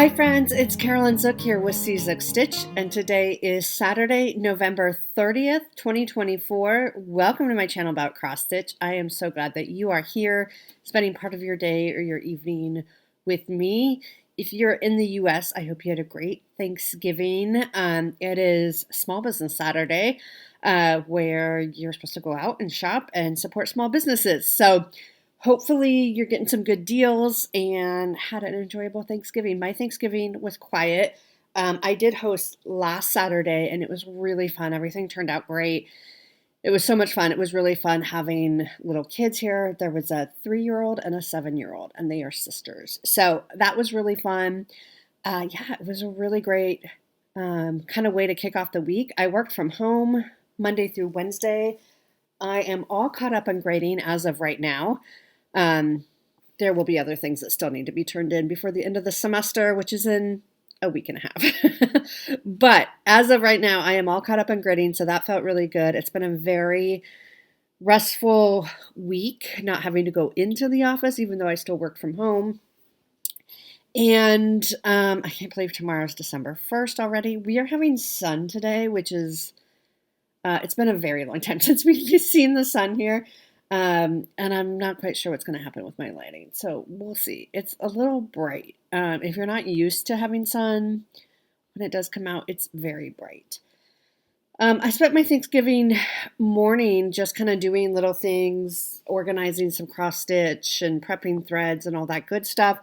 Hi friends, it's Carolyn Zook here with Zook Stitch, and today is Saturday, November 30th, 2024. Welcome to my channel about cross stitch. I am so glad that you are here spending part of your day or your evening with me. If you're in the US, I hope you had a great Thanksgiving. It is Small Business Saturday, where you're supposed to go out and shop and support small businesses. So hopefully you're getting some good deals and had an enjoyable Thanksgiving. My Thanksgiving was quiet. I did host last Saturday and it was really fun. Everything turned out great. It was so much fun. It was really fun having little kids here. There was a 3-year-old and a 7-year-old, and they are sisters. So that was really fun. It was a really great kind of way to kick off the week. I worked from home Monday through Wednesday. I am all caught up on grading as of right now. There will be other things that still need to be turned in before the end of the semester, which is in a week and a half. But as of right now, I am all caught up on grading, so that felt really good. It's been a very restful week, not having to go into the office, even though I still work from home. And I can't believe tomorrow's December 1st already. We are having sun today, which is, it's been a very long time since we've seen the sun here. And I'm not quite sure what's going to happen with my lighting, so we'll see. It's a little bright. If you're not used to having sun, when it does come out, it's very bright. I spent my Thanksgiving morning just kind of doing little things, organizing some cross stitch and prepping threads and all that good stuff.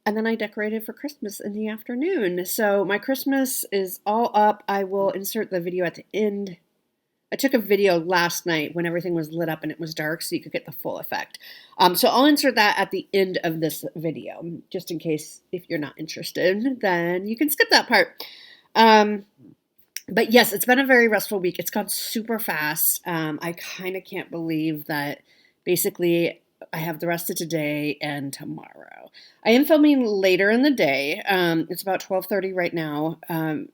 And then I decorated for Christmas in the afternoon. So my Christmas is all up. I will insert the video at the end. I took a video last night when everything was lit up and it was dark so you could get the full effect. So I'll insert that at the end of this video, just in case if you're not interested, then you can skip that part. But yes, it's been a very restful week. It's gone super fast. I kind of can't believe that basically I have the rest of today and tomorrow. I am filming later in the day. It's about 12:30 right now.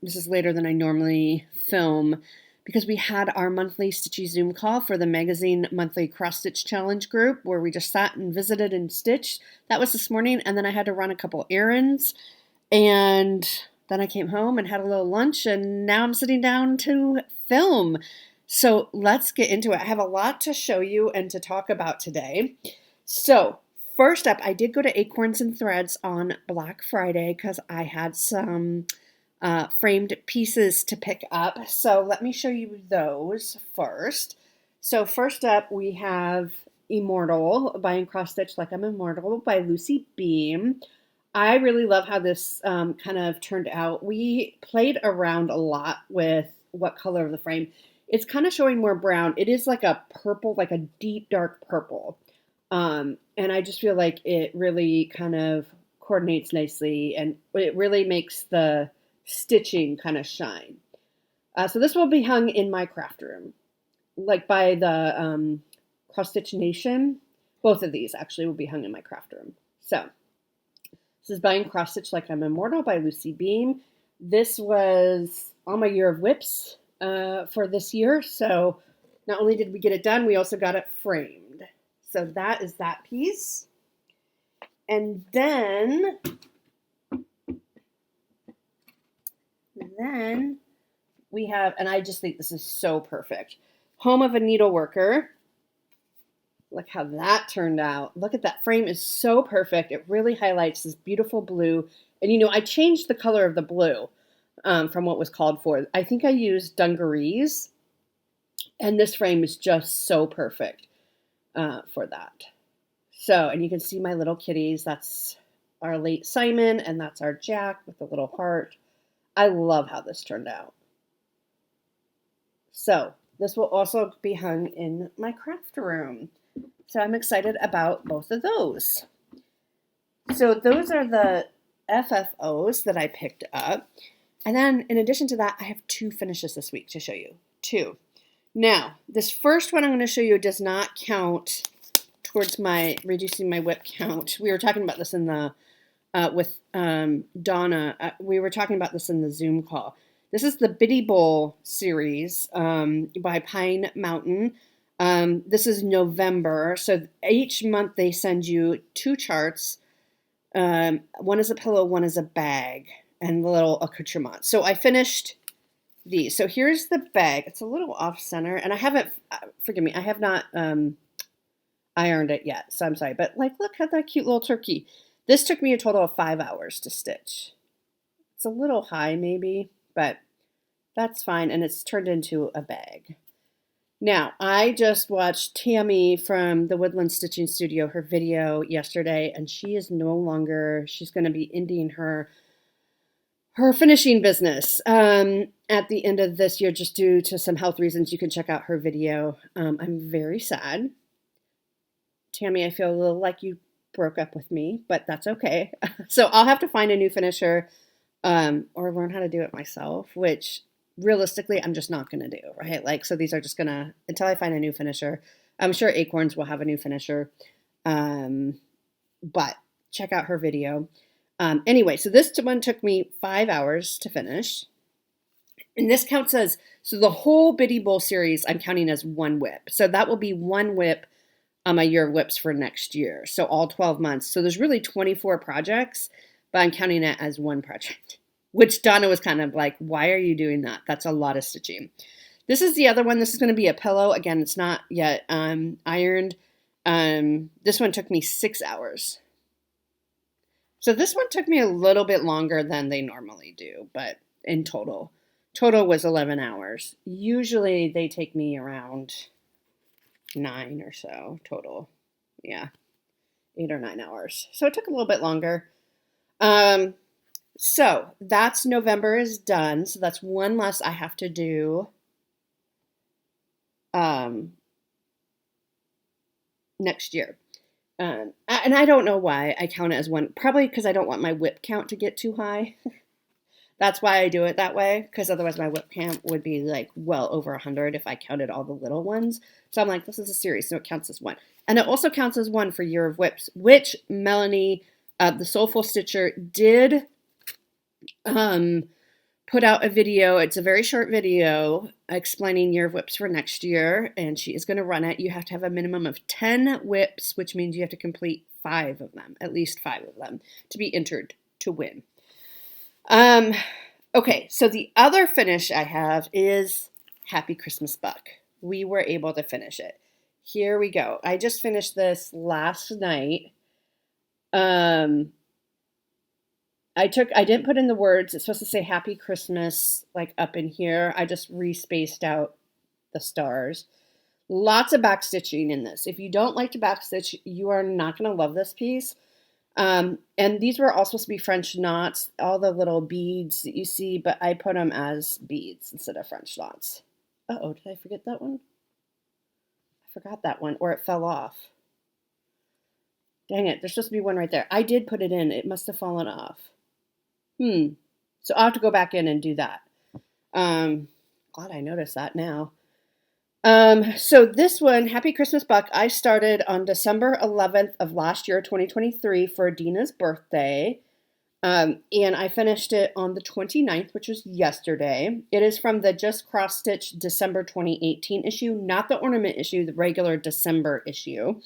This is later than I normally film, because we had our monthly Stitchy Zoom call for the magazine monthly cross stitch challenge group where we just sat and visited and stitched. That was this morning, and then I had to run a couple errands, and then I came home and had a little lunch, and now I'm sitting down to film. So let's get into it. I have a lot to show you and to talk about today. So first up, I did go to Acorns and Threads on Black Friday because I had some framed pieces to pick up. So let me show you those first. So first up, we have Immortal by Cross Stitch Like I'm Immortal by Lucy Beam. I really love how this kind of turned out. We played around a lot with what color of the frame. It's kind of showing more brown. It is like a purple, like a deep dark purple. And I just feel like it really kind of coordinates nicely, and it really makes the stitching kind of shine. So this will be hung in my craft room, like by the Cross Stitch Nation. Both of these actually will be hung in my craft room. So this is by Cross Stitch Like I'm Immortal by Lucy Beam. This was on my year of whips for this year. So not only did we get it done, we also got it framed. So that is that piece. And then we have, and I just think this is so perfect, Home of a Needleworker. Look how that turned out. Look at that frame is so perfect. It really highlights this beautiful blue. And you know, I changed the color of the blue from what was called for. I think I used dungarees, and this frame is just so perfect for that. So, and you can see my little kitties. That's our late Simon, and that's our Jack with the little heart. I love how this turned out. So this will also be hung in my craft room. So I'm excited about both of those. So those are the FFOs that I picked up. And then in addition to that, I have 2 finishes this week to show you. 2. Now, this first one I'm going to show you does not count towards my reducing my whip count. We were talking about this in the with Donna. We were talking about this in the Zoom call. This is the Biddy Bowl series by Pine Mountain. This is November. So each month they send you 2 charts One is a pillow, one is a bag, and the little accoutrement. So I finished these. So here's the bag. It's a little off center, and I haven't, forgive me, I have not ironed it yet. So I'm sorry, but like, look at that cute little turkey. This took me a total of 5 hours to stitch. It's a little high maybe, but that's fine. And it's turned into a bag. Now, I just watched Tammy from the Woodland Stitching Studio, her video yesterday, and she is no longer, she's going to be ending her finishing business at the end of this year, just due to some health reasons. You can check out her video. I'm very sad. Tammy, I feel a little like you broke up with me, but that's okay. So I'll have to find a new finisher or learn how to do it myself, which realistically I'm just not going to do, right? Like, so these are just going to, until I find a new finisher. I'm sure Acorns will have a new finisher, but check out her video. Anyway, so this one took me 5 hours to finish. And this counts as, so the whole Biddy Bowl series I'm counting as one whip. So that will be one whip on my year of whips for next year. So all 12 months. So there's really 24 projects, but I'm counting it as one project, which Donna was kind of like, why are you doing that? That's a lot of stitching. This is the other one. This is going to be a pillow. Again, it's not yet ironed. This one took me 6 hours. So this one took me a little bit longer than they normally do, but in total was 11 hours. Usually they take me around 9 or so total. Yeah, 8 or 9 hours. So it took a little bit longer. So that's November is done. So that's one less I have to do next year. And I don't know why I count it as one, probably because I don't want my whip count to get too high. That's why I do it that way, because otherwise my whip count would be like well over 100 if I counted all the little ones. So I'm like, this is a series, so it counts as one. And it also counts as one for Year of Whips, which Melanie, the Soulful Stitcher, did put out a video. It's a very short video explaining Year of Whips for next year, and she is going to run it. You have to have a minimum of 10 whips, which means you have to complete 5 of them, at least 5 of them, to be entered to win. Okay, so the other finish I have is Happy Christmas Buck. We were able to finish it. Here we go. I just finished this last night. I didn't put in the words. It's supposed to say Happy Christmas, like up in here. I just respaced out the stars. Lots of backstitching in this. If you don't like to backstitch, you are not going to love this piece. And these were all supposed to be French knots, all the little beads that you see, but I put them as beads instead of French knots. Uh-oh, did I forget that one? I forgot that one, or it fell off. Dang it, there's supposed to be one right there. I did put it in. It must have fallen off. So I'll have to go back in and do that. Glad I noticed that now. So this one, Happy Christmas Buck, I started on December 11th of last year, 2023, for Dina's birthday. And I finished it on the 29th, which was yesterday. It is from the Just Cross Stitch December 2018 issue, not the ornament issue, the regular December issue.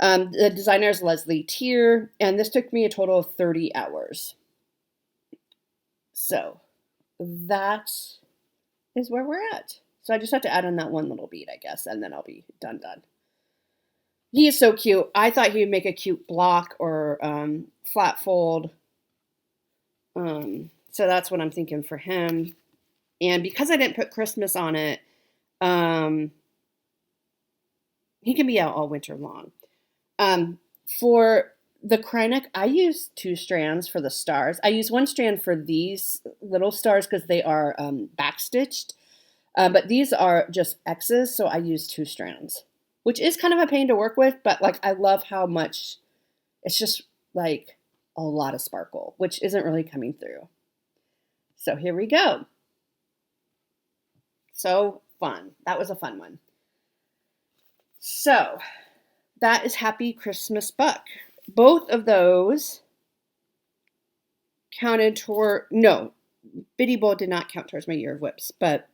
The designer is Leslie Tier, and this took me a total of 30 hours. So that is where we're at. So I just have to add on that one little bead, I guess, and then I'll be done. He is so cute. I thought he would make a cute block or flat fold. So that's what I'm thinking for him. And because I didn't put Christmas on it, he can be out all winter long. For the Krynic, I use 2 strands for the stars. I use 1 strand for these little stars because they are backstitched. But these are just X's, so I use 2 strands, which is kind of a pain to work with, but like I love how much, it's just like a lot of sparkle, which isn't really coming through. So here we go. So fun. That was a fun one. So that is Happy Christmas Buck. Both of those counted toward, no, Biddy Bowl did not count towards my Year of Whips, but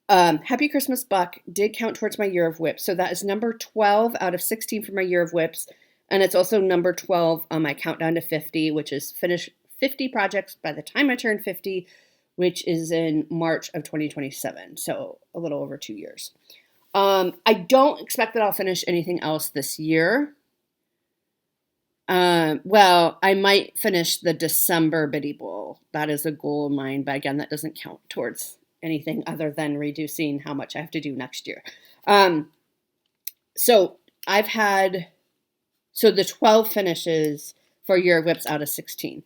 Happy Christmas Buck did count towards my Year of Whips. So that is number 12 out of 16 for my Year of Whips. And it's also number 12 on my countdown to 50, which is finish 50 projects by the time I turn 50, which is in March of 2027. So a little over 2 years. I don't expect that I'll finish anything else this year. Well, I might finish the December Biddy Bowl. That is a goal of mine, but again, that doesn't count towards anything other than reducing how much I have to do next year. So the 12 finishes for Year of Whips out of 16.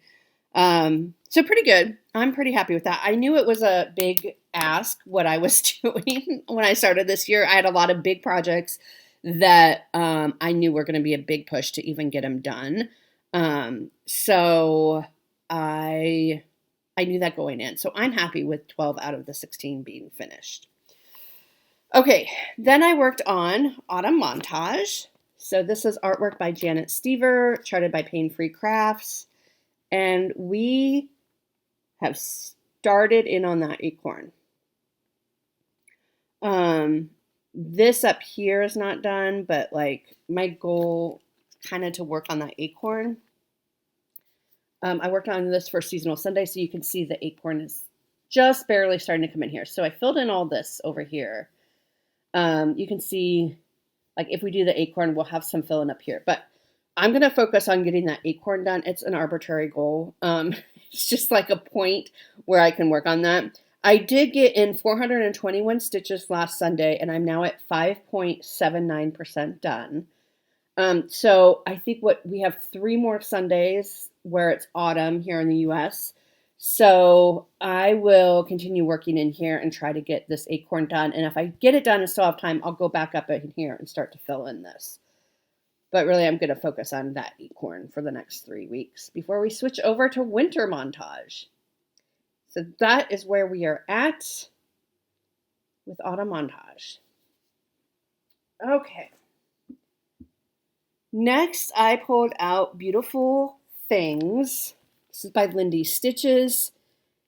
So pretty good. I'm pretty happy with that. I knew it was a big ask what I was doing when I started this year. I had a lot of big projects that I knew were going to be a big push to even get them done. So I knew that going in. So I'm happy with 12 out of the 16 being finished. Okay, then I worked on Autumn Montage. So this is artwork by Janet Stever, charted by Pain Free Crafts. And we have started in on that acorn. This up here is not done, but like my goal kind of to work on that acorn. I worked on this for Seasonal Sunday, so you can see the acorn is just barely starting to come in here. So I filled in all this over here. You can see, like if we do the acorn, we'll have some filling up here. But I'm going to focus on getting that acorn done. It's an arbitrary goal. It's just like a point where I can work on that. I did get in 421 stitches last Sunday, and I'm now at 5.79% done. So I think we have 3 more Sundays where it's autumn here in the US. So I will continue working in here and try to get this acorn done. And if I get it done and still have time, I'll go back up in here and start to fill in this. But really, I'm going to focus on that acorn for the next 3 weeks before we switch over to winter montage. So that is where we are at with autumn montage. Okay. Next, I pulled out Beautiful Things. This is by Lindy Stitches.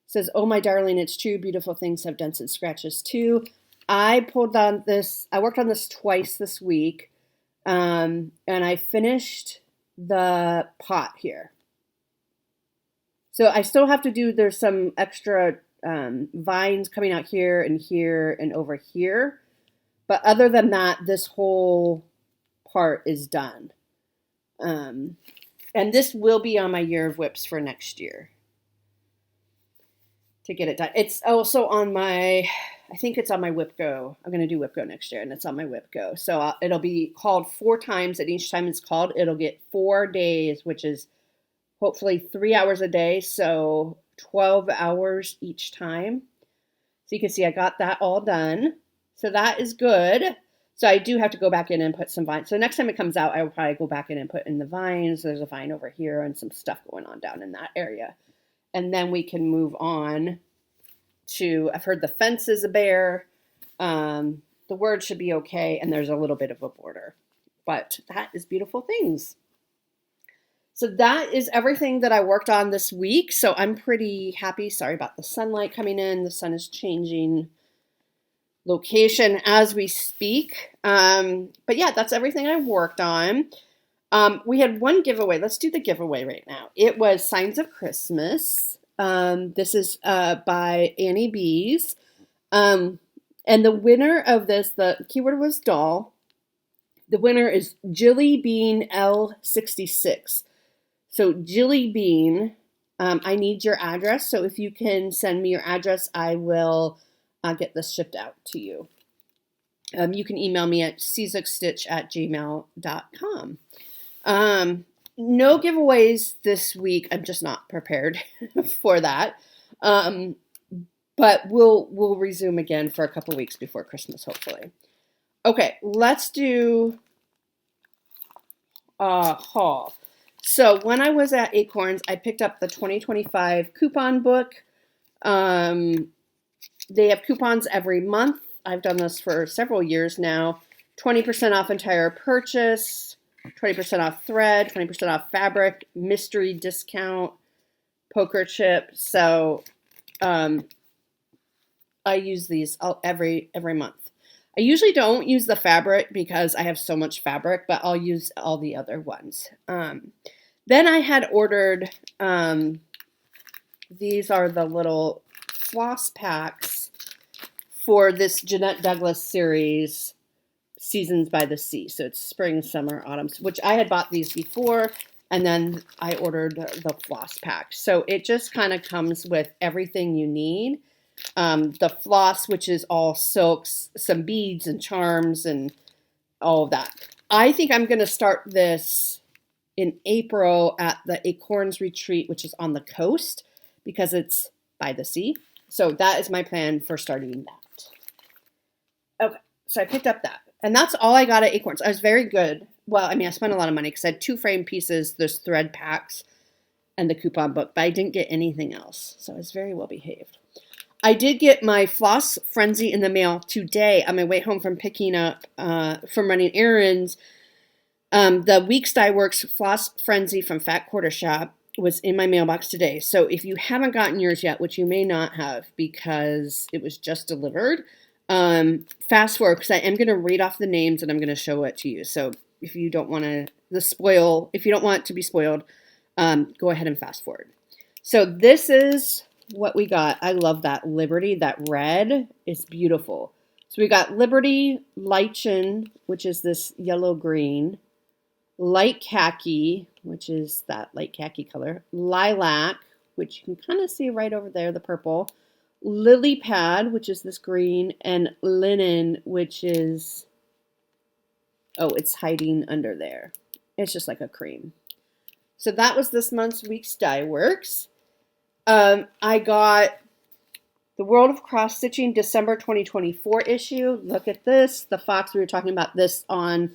It says, "Oh, my darling, it's true. Beautiful things have dents and scratches too." I worked on this twice this week. And I finished the pot here. So I still have to do, there's some extra vines coming out here and over here. But other than that, this whole part is done. And this will be on my Year of Whips for next year to get it done. It's also on I think it's on my Whip Go. I'm going to do Whip Go next year, and it's on my Whip Go. So it'll be called 4 times, and each time it's called, it'll get 4 days, which is hopefully 3 hours a day, so 12 hours each time. So you can see I got that all done. So that is good. So I do have to go back in and put some vines. So next time it comes out, I will probably go back in and put in the vines. There's a vine over here and some stuff going on down in that area. And then we can move on to, I've heard the fence is a bear. The word should be okay. And there's a little bit of a border. But that is Beautiful Things. So that is everything that I worked on this week. So I'm pretty happy. Sorry about the sunlight coming in. The sun is changing location as we speak. But yeah, that's everything I worked on. We had one giveaway. Let's do the giveaway right now. It was Signs of Christmas. This is by Annie Bees. And the winner of this, the keyword was doll. The winner is Jilly Bean L66. So Jilly Bean, I need your address. So if you can send me your address, I will get this shipped out to you. You can email me at czukstitch@gmail.com. No giveaways this week. I'm just not prepared for that. But we'll resume again for a couple weeks before Christmas, hopefully. Okay, let's do a haul. So when I was at Acorns, I picked up the 2025 coupon book. They have coupons every month. I've done this for several years now. 20% off entire purchase, 20% off thread, 20% off fabric, mystery discount, poker chip. So I use these every month. I usually don't use the fabric because I have so much fabric, but I'll use all the other ones. Then I had ordered, these are the little floss packs for this Jeanette Douglas series, Seasons by the Sea. So it's spring, summer, autumn, which I had bought these before, and then I ordered the floss pack. So it just kind of comes with everything you need. The floss, which is all silks, some beads and charms and all of that. I think I'm going to start this in April at the Acorns retreat, which is on the coast because it's by the sea. So that is my plan for starting that. Okay, so I picked up that. And that's all I got at Acorns. I was very good. Well, I mean, I spent a lot of money because I had 2 frame pieces, those thread packs, and the coupon book, but I didn't get anything else. So I was very well behaved. I did get my Floss Frenzy in the mail today on my way home from picking up, from running errands. The Weeks Dye Works Floss Frenzy from Fat Quarter Shop was in my mailbox today. So if you haven't gotten yours yet, which you may not have because it was just delivered, fast forward because I am going to read off the names and I'm going to show it to you. So if you don't want to if you don't want it to be spoiled, go ahead and fast forward. So this is what we got. I love that Liberty. That red is beautiful. So we got Liberty Lichen, which is this yellow green, light khaki, which is that light khaki color, lilac, which you can kind of see right over there, the purple, lily pad, which is this green, and linen, which is, oh, it's hiding under there. It's just like a cream. So that was this month's Weeks Dye Works. I got the World of Cross Stitching December 2024 issue. Look at this. The fox, we were talking about this on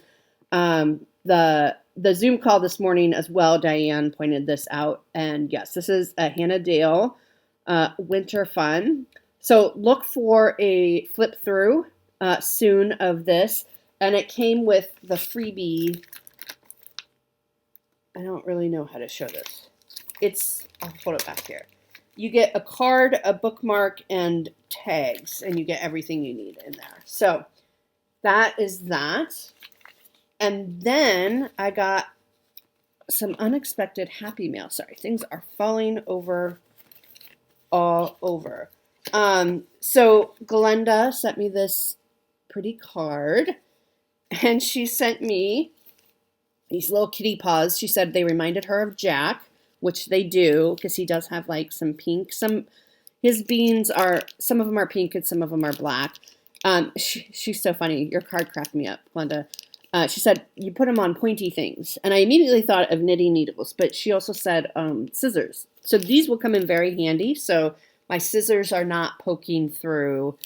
the Zoom call this morning as well. Diane pointed this out. And yes, this is a Hannah Dale winter fun. So look for a flip through soon of this. And it came with the freebie. I don't really know how to show this. I'll hold it back here. You get a card, a bookmark, and tags, and you get everything you need in there. So that is that. And then I got some unexpected happy mail. Sorry, things are falling over all over. So Glenda sent me this pretty card, and she sent me these little kitty paws. She said they reminded her of Jack, which they do, because he does have like some pink. His beans are, some of them are pink and some of them are black. She's so funny. Your card cracked me up, Glenda. She said, you put them on pointy things. And I immediately thought of knitting needles, but she also said scissors. So these will come in very handy. So my scissors are not poking through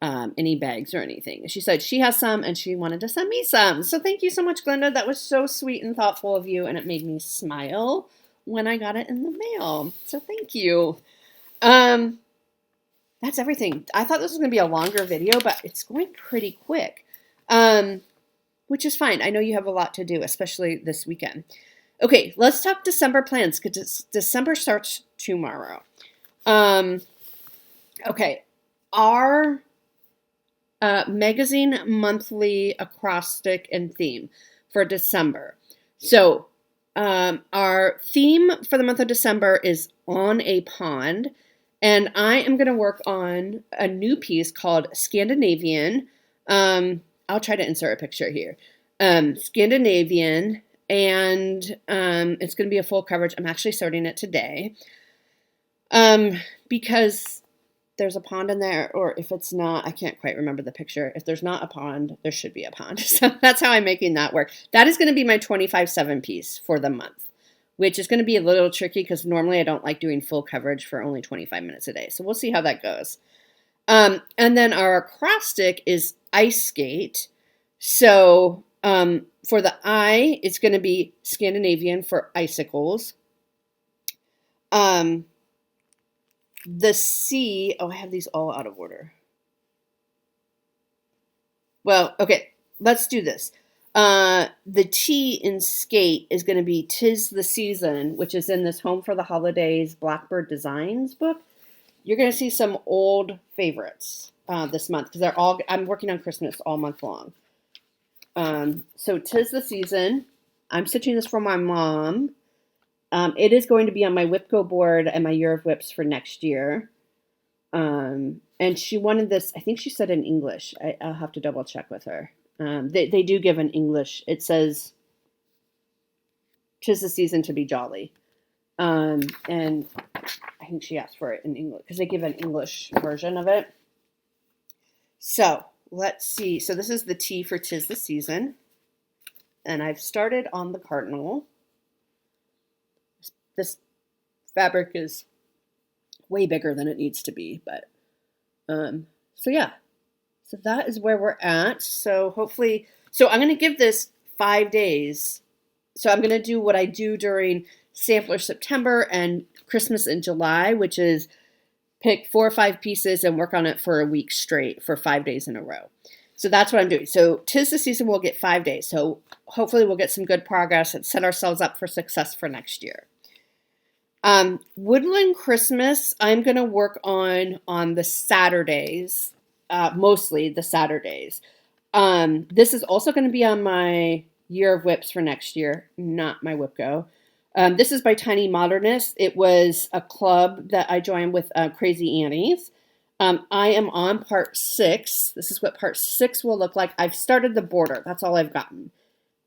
any bags or anything. She said she has some and she wanted to send me some. So thank you so much, Glenda. That was so sweet and thoughtful of you, and it made me smile when I got it in the mail. So thank you. That's everything. I thought this was going to be a longer video, but it's going pretty quick, which is fine. I know you have a lot to do, especially this weekend. Okay, let's talk December plans, because December starts tomorrow. Okay, our magazine monthly acrostic and theme for December. So our theme for the month of December is On a Pond, and I am going to work on a new piece called Scandinavian. I'll try to insert a picture here. Scandinavian, and it's going to be a full coverage. I'm actually starting it today because there's a pond in there, or if it's not, I can't quite remember the picture. If there's not a pond, there should be a pond. So that's how I'm making that work. That is going to be my 25/7 piece for the month, which is going to be a little tricky because normally I don't like doing full coverage for only 25 minutes a day. So we'll see how that goes. And then our acrostic is Ice Skate. So for the I, it's going to be Scandinavian for icicles. The C, oh, I have these all out of order. Well, okay, let's do this. The T in skate is going to be 'Tis the Season, which is in this Home for the Holidays Blackbird Designs book. You're going to see some old favorites. this month because I'm working on Christmas all month long. So 'tis the season. I'm stitching this for my mom. It is going to be on my WIPCO board and my Year of WIPs for next year. And she wanted this, I think she said in English. I'll have to double check with her. They do give an English. It says, "'Tis the season to be jolly." And I think she asked for it in English because they give an English version of it. So let's see. So this is the T for 'tis the season. And I've started on the cardinal. This fabric is way bigger than it needs to be, but so yeah. So that is where we're at. So hopefully, so I'm going to give this 5 days. So I'm going to do what I do during Sampler September and Christmas in July, which is pick 4 or 5 pieces and work on it for a week straight for 5 days in a row. So that's what I'm doing. So 'tis the season, we'll get 5 days. So hopefully we'll get some good progress and set ourselves up for success for next year. Woodland Christmas, I'm going to work on the Saturdays, mostly the Saturdays. This is also going to be on my Year of WIPs for next year, not my WIPCO. This is by Tiny Modernist. It was a club that I joined with Crazy Annie's. I am on part 6. This is what part 6 will look like. I've started the border. That's all I've gotten.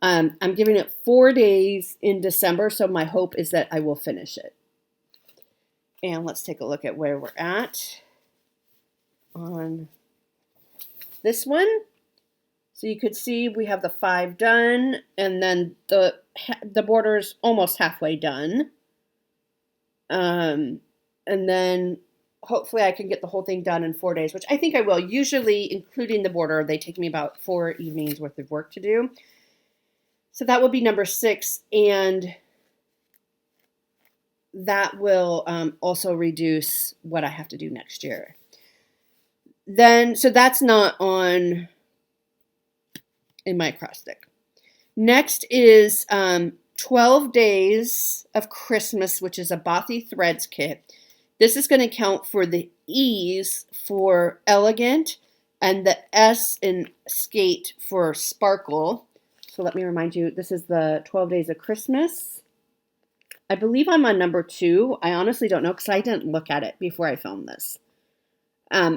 I'm giving it 4 days in December, so my hope is that I will finish it. And let's take a look at where we're at on this one. So you could see we have the 5 done, and then the border's almost halfway done. And then hopefully I can get the whole thing done in 4 days, which I think I will. Usually, including the border, they take me about 4 evenings worth of work to do. So that will be number 6, and that will also reduce what I have to do next year. Then, so that's not on in my acrostic. Next is 12 Days of Christmas, which is a Bothy Threads kit. This is going to count for the E's for elegant and the S in skate for sparkle. So let me remind you, this is the 12 Days of Christmas. I believe I'm on number 2. I honestly don't know because I didn't look at it before I filmed this.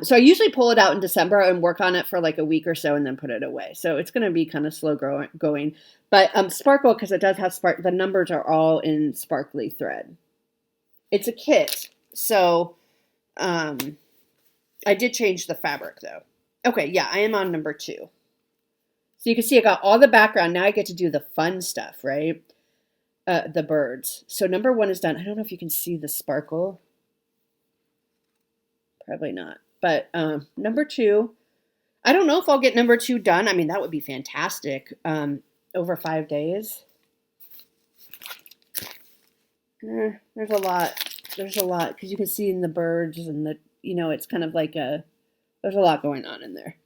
So I usually pull it out in December and work on it for like a week or so and then put it away. So it's going to be kind of slow going. But sparkle, because it does have spark, the numbers are all in sparkly thread. It's a kit. So I did change the fabric though. Okay, yeah, I am on number 2. So you can see I got all the background. Now I get to do the fun stuff, right? The birds. So number 1 is done. I don't know if you can see the sparkle. Probably not. But number 2, I don't know if I'll get number 2 done. I mean, that would be fantastic. Over 5 days. There's a lot. There's a lot because you can see in the birds and the, it's kind of like there's a lot going on in there.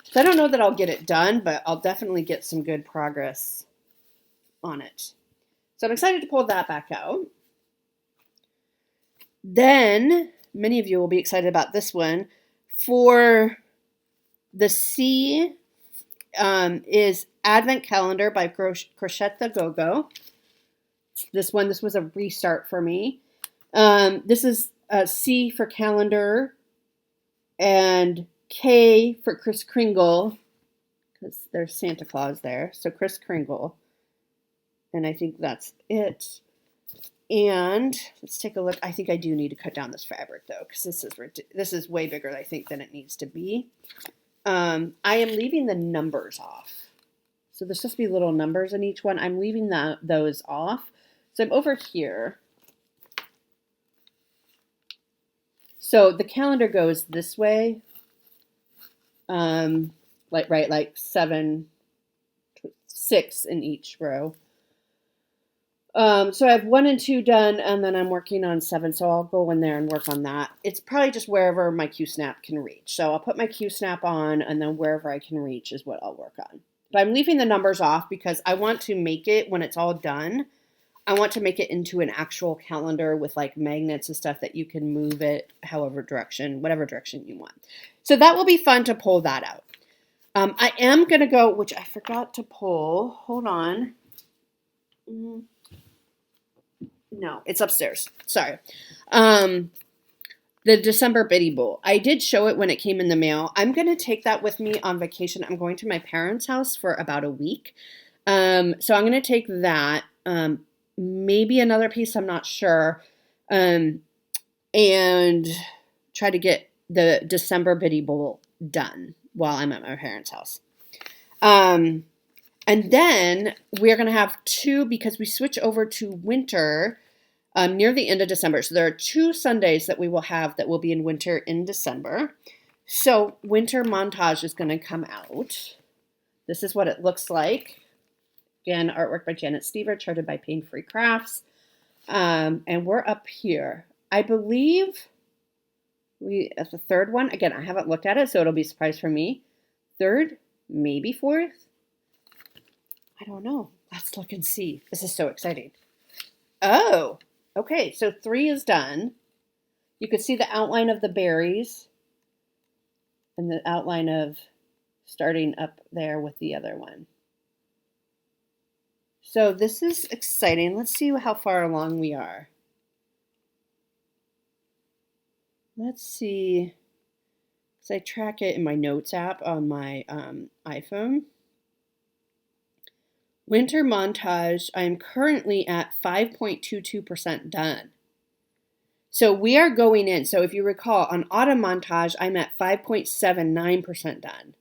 So I don't know that I'll get it done, but I'll definitely get some good progress on it. So I'm excited to pull that back out. Then many of you will be excited about this one. For the C is Advent Calendar by Crochetta Go-Go. This was a restart for me. This is C for calendar and K for Kris Kringle because there's Santa Claus there. So Kris Kringle. And I think that's it. And let's take a look. I think I do need to cut down this fabric though, because this is way bigger, I think, than it needs to be. I am leaving the numbers off. So there's supposed to be little numbers in each one. I'm leaving those off. So I'm over here. So the calendar goes this way. Like 6 in each row. So I have 1 and 2 done, and then I'm working on 7, so I'll go in there and work on that. It's probably just wherever my Q-snap can reach. So I'll put my Q-snap on, and then wherever I can reach is what I'll work on. But I'm leaving the numbers off because I want to make it, when it's all done, I want to make it into an actual calendar with like magnets and stuff that you can move it whatever direction you want. So that will be fun to pull that out. I am going to go, which I forgot to pull. Hold on. No, it's upstairs. Sorry. The December Biddy Bowl. I did show it when it came in the mail. I'm going to take that with me on vacation. I'm going to my parents' house for about a week. So I'm going to take that. Maybe another piece, I'm not sure. And try to get the December Biddy Bowl done while I'm at my parents' house. And then we're going to have two, because we switch over to winter near the end of December. So there are 2 Sundays that we will have that will be in winter in December. So winter montage is going to come out. This is what it looks like. Again, artwork by Janet Stever, charted by Pain Free Crafts. And we're up here. I believe at the third one. Again, I haven't looked at it, so it'll be a surprise for me. Third, maybe fourth. I don't know. Let's look and see. This is so exciting. Oh, okay. So 3 is done. You could see the outline of the berries and the outline of starting up there with the other one. So this is exciting. Let's see how far along we are. Let's see. So I track it in my notes app on my iPhone. Winter montage, I'm currently at 5.22% done. So we are going in. So if you recall, on autumn montage, I'm at 5.79% done,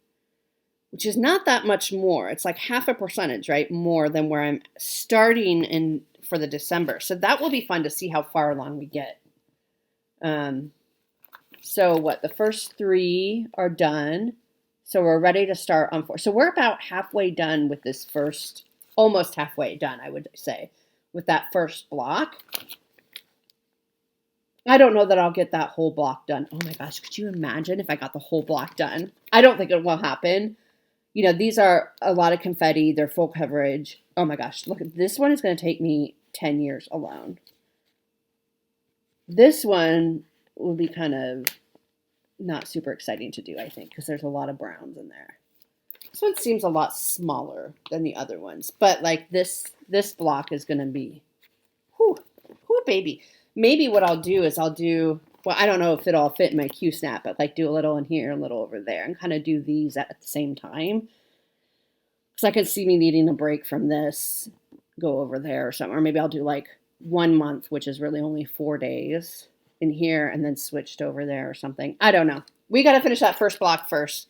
which is not that much more. It's like half a percentage, right? More than where I'm starting in for the December. So that will be fun to see how far along we get. So what, the first 3 are done. So we're ready to start on 4. So we're about halfway done with this first, almost halfway done, I would say, with that first block. I don't know that I'll get that whole block done. Oh my gosh, could you imagine if I got the whole block done? I don't think it will happen. You know, these are a lot of confetti. They're full coverage. Oh my gosh, look, this one is going to take me 10 years alone. This one will be kind of not super exciting to do, I think, because there's a lot of browns in there. This one seems a lot smaller than the other ones, but like this block is going to be, whew, baby. Maybe what I'll do is well, I don't know if it'll all fit in my Q-snap, but like do a little in here, a little over there, and kind of do these at the same time. Because I could see me needing a break from this, go over there or something. Or maybe I'll do like 1 month, which is really only 4 days in here, and then switched over there or something. I don't know. We got to finish that first block first.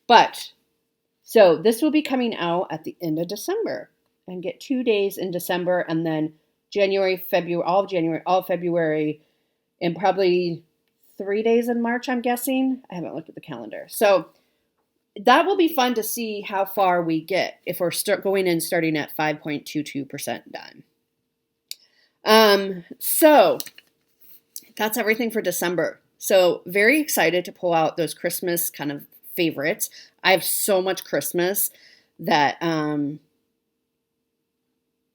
But, so this will be coming out at the end of December. And get 2 days in December, and then January, February, all of February, and probably 3 days in March, I'm guessing. I haven't looked at the calendar. So that will be fun to see how far we get if we're going in starting at 5.22% done. So that's everything for December. So very excited to pull out those Christmas kind of favorites. I have so much Christmas that,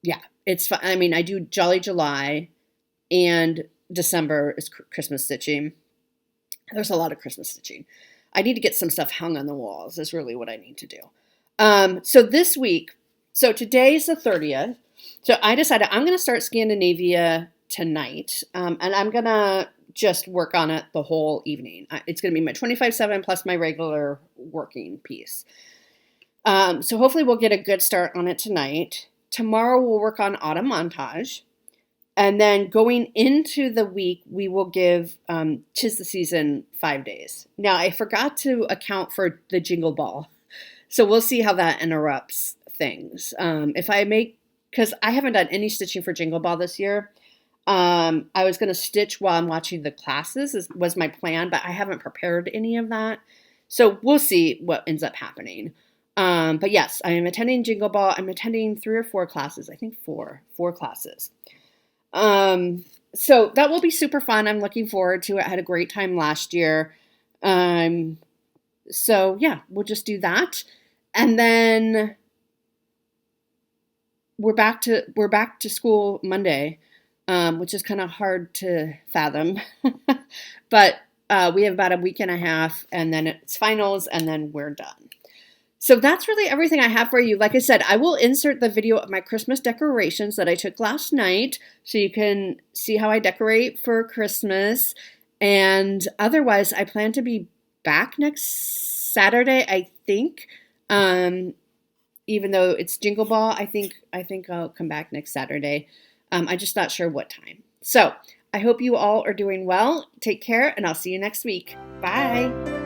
yeah, it's fun. I mean, I do Jolly July, and December is Christmas stitching. There's a lot of Christmas stitching. I need to get some stuff hung on the walls is really what I need to do. So this week, so today's the 30th. So I decided I'm going to start Scandinavia tonight. And I'm going to just work on it the whole evening. It's going to be my 25/7 plus my regular working piece. So hopefully we'll get a good start on it tonight. Tomorrow we'll work on autumn montage. And then going into the week, we will give 'Tis the Season 5 days. Now, I forgot to account for the Jingle Ball. So we'll see how that interrupts things. Because I haven't done any stitching for Jingle Ball this year. I was going to stitch while I'm watching the classes, was my plan, but I haven't prepared any of that. So we'll see what ends up happening. But yes, I am attending Jingle Ball. I'm attending 3 or 4 classes. I think 4 classes. So that will be super fun. I'm looking forward to it. I had a great time last year. So yeah, we'll just do that. And then we're back to school Monday, which is kind of hard to fathom. But we have about a week and a half, and then it's finals, and then we're done. So that's really everything I have for you. Like I said, I will insert the video of my Christmas decorations that I took last night so you can see how I decorate for Christmas. And otherwise, I plan to be back next Saturday, I think. Even though it's Jingle Ball, I think I'll come back next Saturday. I'm just not sure what time. So I hope you all are doing well. Take care, and I'll see you next week. Bye.